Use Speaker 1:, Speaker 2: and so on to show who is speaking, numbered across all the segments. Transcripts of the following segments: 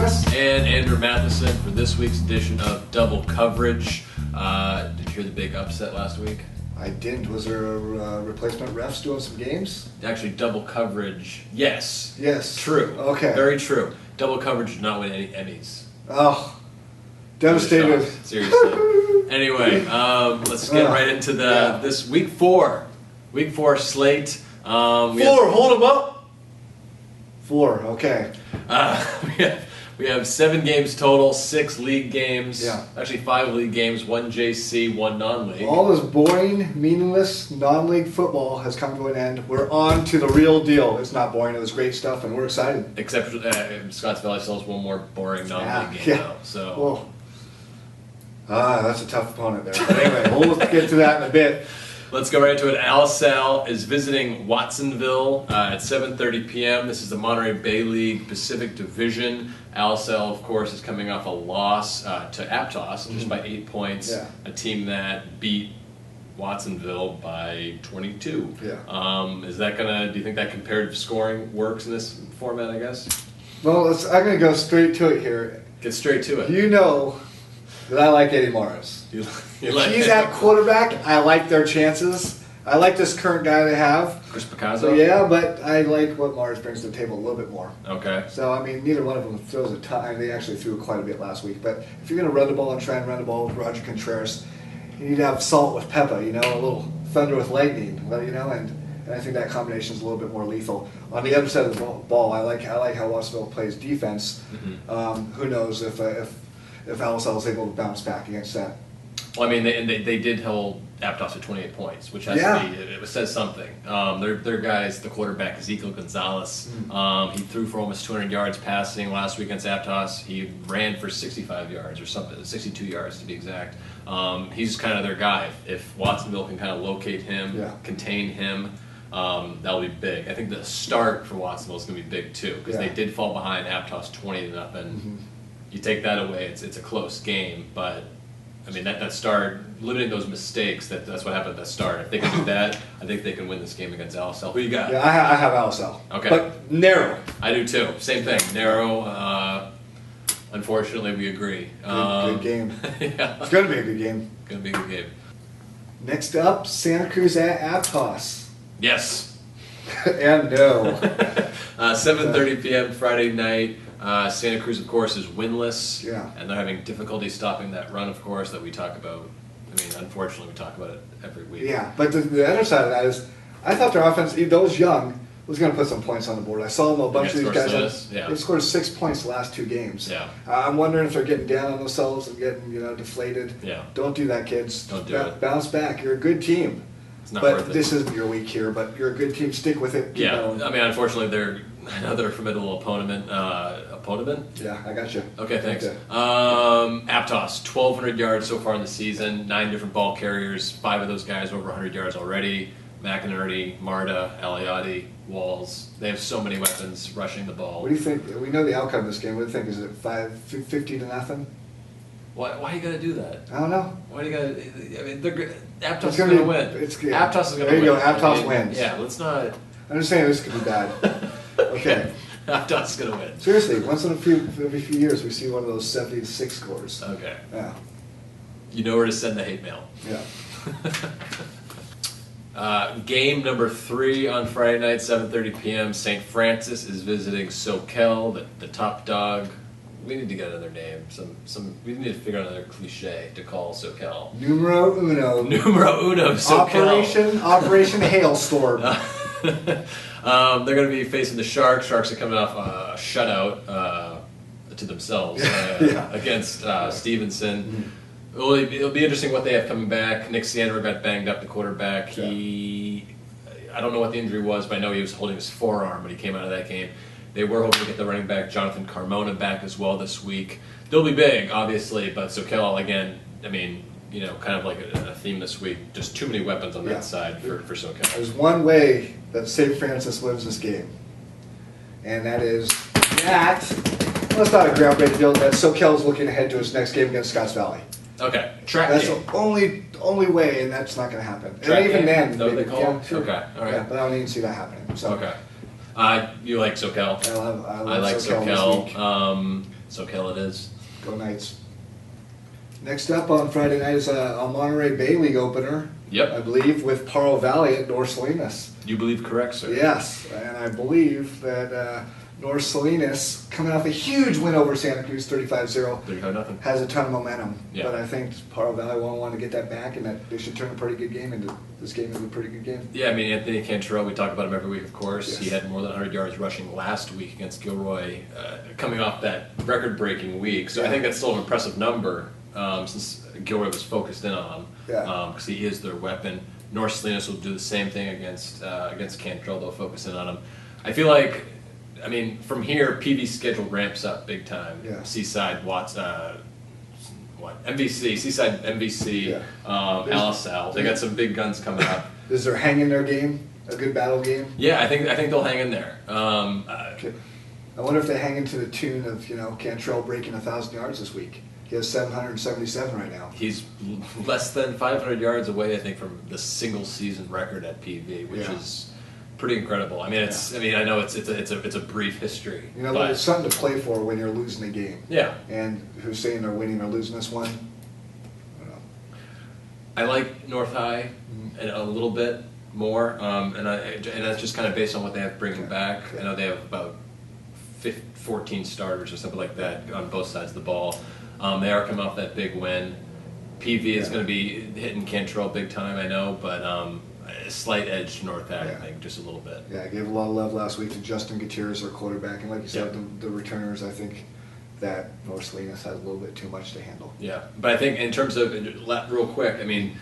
Speaker 1: Salinas.
Speaker 2: And Andrew Matheson for this week's edition of Double Coverage. Did you hear the big upset last week?
Speaker 1: I didn't. Was there a replacement refs doing some games?
Speaker 2: Actually, Double Coverage, yes.
Speaker 1: Yes.
Speaker 2: True.
Speaker 1: Okay.
Speaker 2: Very true. Double Coverage did not win any Emmys.
Speaker 1: Oh, devastated.
Speaker 2: Seriously. Anyway, let's get right into this week four slate.
Speaker 1: Hold them up. 4, okay.
Speaker 2: We have 7 games total, 6 league games.
Speaker 1: Yeah.
Speaker 2: Actually, 5 league games, 1 JC, 1 non-league.
Speaker 1: All this boring, meaningless, non-league football has come to an end. We're on to the real deal. It's not boring. It was great stuff, and we're excited.
Speaker 2: Except Scotts Valley still has one more boring non-league game now. So.
Speaker 1: That's a tough opponent there. But anyway, we'll get to that in a bit.
Speaker 2: Let's go right into it. Al is visiting Watsonville at 7:30 p.m. This is the Monterey Bay League Pacific Division. Al, of course, is coming off a loss to Aptos just by 8 points.
Speaker 1: Yeah.
Speaker 2: A team that beat Watsonville by 22.
Speaker 1: Yeah.
Speaker 2: Is that do you think that comparative scoring works in this format, I guess?
Speaker 1: Well, I'm going to go straight to it here.
Speaker 2: Get straight to it.
Speaker 1: You know that I like Eddie Morris.
Speaker 2: If
Speaker 1: he's at quarterback, I like their chances. I like this current guy they have.
Speaker 2: Chris Picasso?
Speaker 1: So, yeah, but I like what Morris brings to the table a little bit more.
Speaker 2: Okay.
Speaker 1: So, I mean, neither one of them throws a ton. They actually threw quite a bit last week. But if you're going to run the ball and try and run the ball with Roger Contreras, you need to have salt with pepper, a little thunder with lightning, and I think that combination is a little bit more lethal. On the other side of the ball, I like how Watsonville plays defense. Mm-hmm. Who knows if LSL is able to bounce back against that.
Speaker 2: Well, I mean, they did hold Aptos to 28 points, which has to be, it says something. Their guys, the quarterback, Ezekiel Gonzalez, he threw for almost 200 yards passing last week against Aptos. He ran for 65 yards or something, 62 yards to be exact. He's kind of their guy. If Watsonville can kind of locate him, contain him, that'll be big. I think the start for Watsonville is going to be big too, because they did fall behind Aptos 20-0. Mm-hmm. You take that away, it's a close game, but I mean, that start, limiting those mistakes, that's what happened at that start. If they can do that, I think they can win this game against LSL. Who you got?
Speaker 1: Yeah, I have LSL.
Speaker 2: Okay.
Speaker 1: But narrow.
Speaker 2: I do too. Same thing. Narrow. Unfortunately, we agree.
Speaker 1: Good game.
Speaker 2: Yeah.
Speaker 1: It's going to be a good game.
Speaker 2: Going to be a good game.
Speaker 1: Next up, Santa Cruz at Aptos.
Speaker 2: Yes.
Speaker 1: And no.
Speaker 2: 7:30 p.m. Friday night. Santa Cruz, of course, is winless, and they're having difficulty stopping that run, of course, that we talk about. I mean, unfortunately, we talk about it every week.
Speaker 1: Yeah, but the other side of that is, I thought their offense, though young, was going to put some points on the board. I saw them, a bunch of these guys. They've scored 6 points the last 2 games.
Speaker 2: Yeah.
Speaker 1: I'm wondering if they're getting down on themselves and getting deflated.
Speaker 2: Yeah.
Speaker 1: Don't do that, kids.
Speaker 2: Don't do it.
Speaker 1: Bounce back. You're a good team.
Speaker 2: It's not worth it.
Speaker 1: This isn't your week here, but you're a good team. Stick with it.
Speaker 2: Yeah. I mean, unfortunately, they're another formidable opponent.
Speaker 1: Yeah, I got you.
Speaker 2: Okay, thanks. Aptos, 1,200 yards so far in the season, 9 different ball carriers, 5 of those guys over 100 yards already. McInerney, Marta, Eliade, Walls. They have so many weapons rushing the ball.
Speaker 1: What do you think? We know the outcome of this game. What do you think? Is it 50-0?
Speaker 2: Why you got to do that?
Speaker 1: I don't know.
Speaker 2: Why do you got to? I mean, Aptos is going to win. Aptos is going to win.
Speaker 1: There you go. Aptos wins.
Speaker 2: Yeah, let's not.
Speaker 1: I'm just saying this could be bad. Okay.
Speaker 2: Aptos is going to win.
Speaker 1: Seriously, once in every few years we see one of those 76 scores.
Speaker 2: Okay.
Speaker 1: Yeah.
Speaker 2: You know where to send the hate mail.
Speaker 1: Yeah.
Speaker 2: Game number 3 on Friday night, 7:30 p.m. St. Francis is visiting Soquel, the top dog. We need to get another name. We need to figure out another cliche to call Soquel.
Speaker 1: Numero uno.
Speaker 2: Numero uno. Soquel.
Speaker 1: Operation Hailstorm.
Speaker 2: They're going to be facing the Sharks. Sharks are coming off a shutout to themselves against Stevenson. Mm-hmm. Well, it'll be interesting what they have coming back. Nick Sandra got banged up, the quarterback. I don't know what the injury was, but I know he was holding his forearm when he came out of that game. They were hoping to get the running back Jonathan Carmona back as well this week. They'll be big, obviously, but Soquel, again, I mean, kind of like a theme this week. Just too many weapons on that side for Soquel.
Speaker 1: There's one way that St. Francis wins this game, and that is that. Well, it's not a groundbreaking deal. That Soquel's looking ahead to his next game against Scotts Valley.
Speaker 2: Okay,
Speaker 1: that's the only way, and that's not going to happen.
Speaker 2: Track
Speaker 1: and even then,
Speaker 2: what they call it?
Speaker 1: Sure.
Speaker 2: Okay, all right.
Speaker 1: Yeah, but I don't even see that happening. So.
Speaker 2: Okay. You like Soquel?
Speaker 1: I like Soquel.
Speaker 2: Soquel it is.
Speaker 1: Go Knights. Next up on Friday night is a Monterey Bay League opener.
Speaker 2: Yep.
Speaker 1: I believe with Paro Valley at North Salinas.
Speaker 2: You believe correct, sir?
Speaker 1: Yes, and I believe that North Salinas, coming off a huge win over Santa Cruz, 35-0,
Speaker 2: 35-0.
Speaker 1: has a ton of momentum.
Speaker 2: Yeah.
Speaker 1: But I think Paro Valley won't want to get that back, and that they should turn a pretty good game into this game into a pretty good game.
Speaker 2: Yeah, I mean, Anthony Cantrell, we talk about him every week, of course.
Speaker 1: Yes.
Speaker 2: He had more than 100 yards rushing last week against Gilroy, coming off that record-breaking week. So I think that's still an impressive number since Gilroy was focused in on him, because he is their weapon. North Salinas will do the same thing against Cantrell. They'll focus in on him. I feel like, I mean, from here, PV's schedule ramps up big time.
Speaker 1: Yeah.
Speaker 2: Seaside, MVC, Seaside, MVC, LSL. They got some big guns coming up.
Speaker 1: Is there hang in their game? A good battle game?
Speaker 2: Yeah, I think they'll hang in there.
Speaker 1: Okay. I wonder if they hang into the tune of Cantrell breaking 1,000 yards this week. He has 777 right now.
Speaker 2: He's less than 500 yards away, I think, from the single season record at PV, which is pretty incredible. I mean, it's. I mean, I know it's a brief history.
Speaker 1: But it's something to play for when you're losing a game.
Speaker 2: Yeah.
Speaker 1: And who's saying they're winning or losing this one? I don't know.
Speaker 2: I like North High a little bit more, and that's just kind of based on what they have bringing back. I know they have about 14 starters or something like that on both sides of the ball. They are coming off that big win. PV is going to be hitting Cantrell big time, I know, but a slight edge to North Ag, I think, just a little bit. Yeah,
Speaker 1: I gave a lot of love last week to Justin Gutierrez, their quarterback, and like you said, the returners, I think that North Salinas has a little bit too much to handle. Yeah,
Speaker 2: but I think in terms of, real quick, I mean,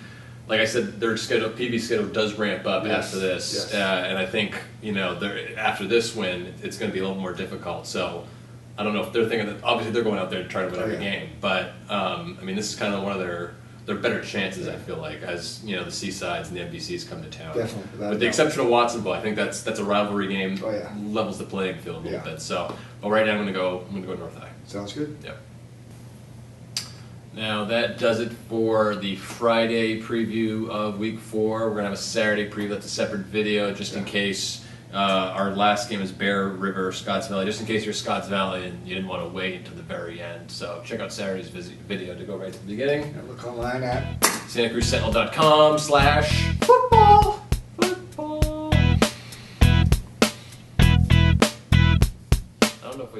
Speaker 2: like I said, their schedule, PV schedule does ramp up after this, and I think, after this win, it's going to be a little more difficult, so I don't know if they're thinking that, obviously they're going out there to try to win every game, but I mean, this is kind of one of their better chances, I feel like, as the Seasides and the MVCs come to town.
Speaker 1: Definitely.
Speaker 2: With the exception of Watsonville, I think that's a rivalry game, levels the playing field a little bit. So, but right now I'm going to go North High.
Speaker 1: Sounds good.
Speaker 2: Yep. Now that does it for the Friday preview of Week 4. We're going to have a Saturday preview. That's a separate video, just in case. Our last game is Bear River, Scotts Valley, just in case you're Scotts Valley and you didn't want to wait until the very end. So check out Saturday's video to go right to the beginning.
Speaker 1: And look online at
Speaker 2: SantaCruzSentinel.com/football. I don't know if we